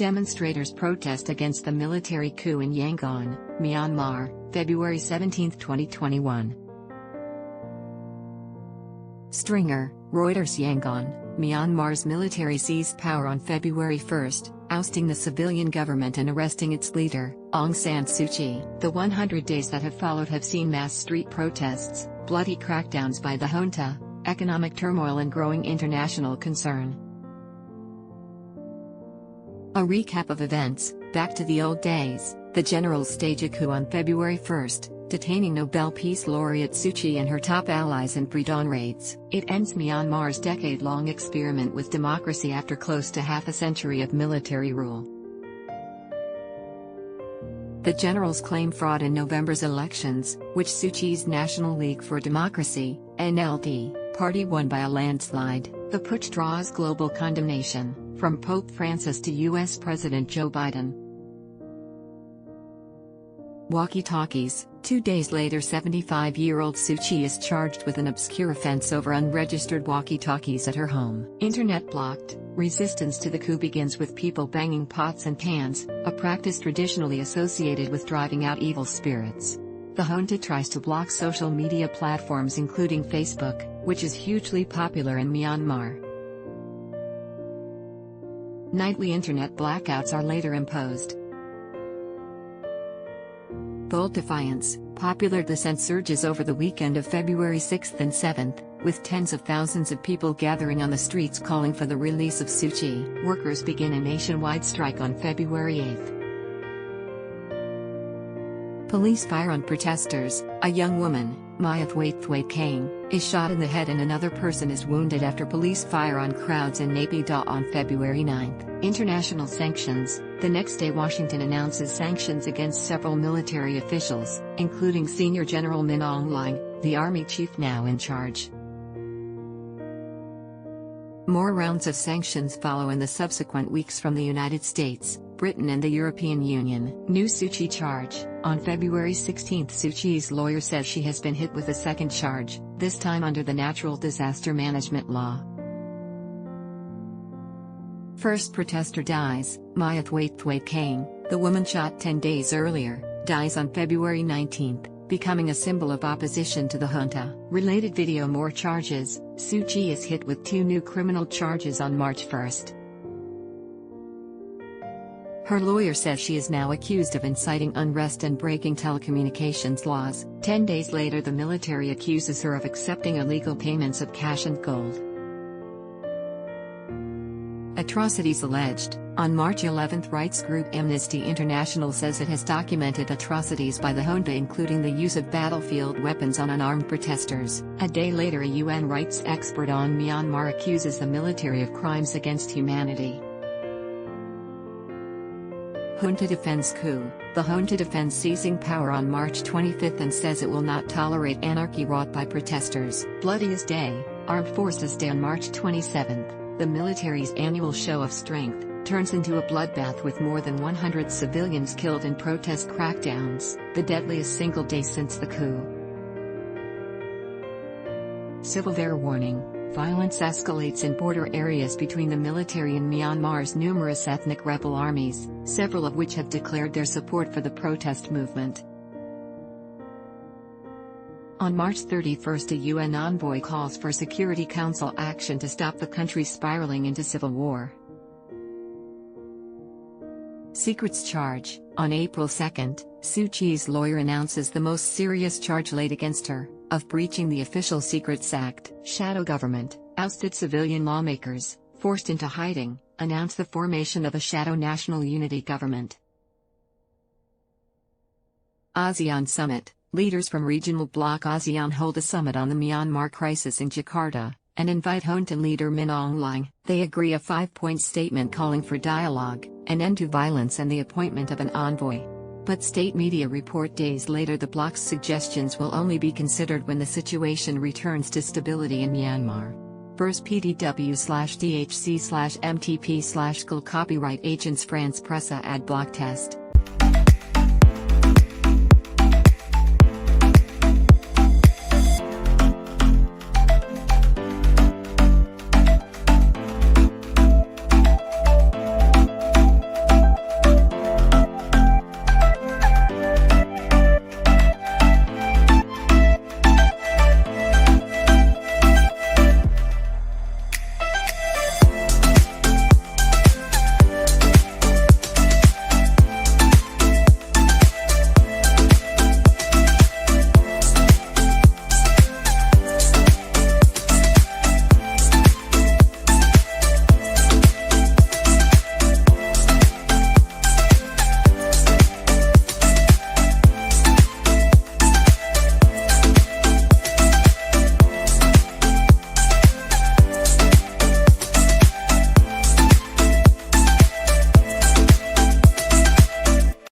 Demonstrators protest against the military coup in Yangon, Myanmar, February 17, 2021. Stringer, Reuters Yangon, Myanmar's military seized power on February 1, ousting the civilian government and arresting its leader, Aung San Suu Kyi. The 100 days that have followed have seen mass street protests, bloody crackdowns by the junta, economic turmoil and growing international concern. A recap of events: back to the old days, the generals stage a coup on February 1, detaining Nobel Peace Laureate Suu Kyi and her top allies in pre-dawn raids. It ends Myanmar's decade-long experiment with democracy after close to half a century of military rule. The generals claim fraud in November's elections, which Suu Kyi's National League for Democracy (NLD) party won by a landslide. The putsch draws global condemnation, from Pope Francis to U.S. President Joe Biden. Walkie-talkies. 2 days later, 75-year-old Suu Kyi is charged with an obscure offense over unregistered walkie-talkies at her home. Internet blocked. Resistance to the coup begins with people banging pots and pans, a practice traditionally associated with driving out evil spirits. The junta tries to block social media platforms including Facebook, which is hugely popular in Myanmar. Nightly internet blackouts are later imposed. Bold defiance. Popular dissent surges over the weekend of February 6 and 7, with tens of thousands of people gathering on the streets calling for the release of Suu Kyi. Workers begin a nationwide strike on February 8. Police fire on protesters. A young woman, Myanmar Kang, is shot in the head and another person is wounded after police fire on crowds in Naypyidaw on February 9. International sanctions. The next day, Washington announces sanctions against several military officials, including Senior General Min Aung Hlaing, the army chief now in charge. More rounds of sanctions follow in the subsequent weeks from the United States, Britain and the European Union. New Suu Kyi charge. On February 16, Suu Kyi's lawyer says she has been hit with a second charge, this time under the Natural Disaster Management Law. First protester dies. Myanmar Kang, the woman shot 10 days earlier, dies on February 19, becoming a symbol of opposition to the junta. Related video: more charges. Suu Kyi is hit with 2 new criminal charges on March 1. Her lawyer says she is now accused of inciting unrest and breaking telecommunications laws. 10 days later, the military accuses her of accepting illegal payments of cash and gold. Atrocities alleged. On March 11, rights group Amnesty International says it has documented atrocities by the junta, including the use of battlefield weapons on unarmed protesters. A day later, a UN rights expert on Myanmar accuses the military of crimes against humanity. Junta defends coup. The junta defends seizing power on March 25 and says it will not tolerate anarchy wrought by protesters. Bloodiest Day, Armed Forces Day on March 27. The military's annual show of strength turns into a bloodbath with more than 100 civilians killed in protest crackdowns, the deadliest single day since the coup. Civil war warning. Violence escalates in border areas between the military and Myanmar's numerous ethnic rebel armies, several of which have declared their support for the protest movement. On March 31, a UN envoy calls for Security Council action to stop the country spiraling into civil war. Secrets charge. On April 2, Suu Kyi's lawyer announces the most serious charge laid against her, of breaching the Official Secrets Act. Shadow government. Ousted civilian lawmakers, forced into hiding, announce the formation of a shadow national unity government. ASEAN Summit. Leaders from regional bloc ASEAN hold a summit on the Myanmar crisis in Jakarta, and invite junta leader Min Aung Hlaing. They agree a 5-point statement calling for dialogue, an end to violence and the appointment of an envoy. But state media report days later the bloc's suggestions will only be considered when the situation returns to stability in Myanmar. Verse pdw/dhc/mtp/GL Copyright Agents France Presse Ad Block Test.